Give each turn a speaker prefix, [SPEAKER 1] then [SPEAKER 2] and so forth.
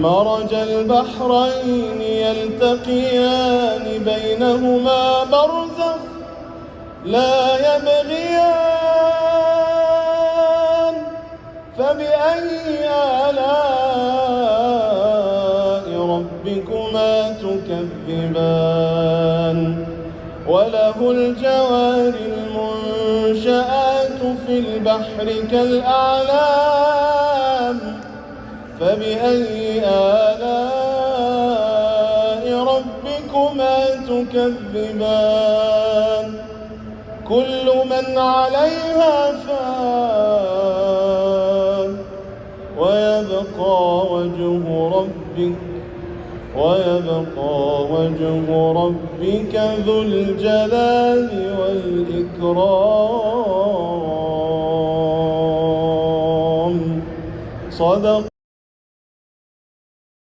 [SPEAKER 1] مرج البحرين يلتقيان بينهما برزخ لا يبغيان فبأي آلاء ربكما تكذبان وله الجوار المنشآت في البحر كالأعلام فبأي آلاء ربكما تكذبان كل من عليها فان ويبقى وجه ربك ذو الجلال والإكرام. صدق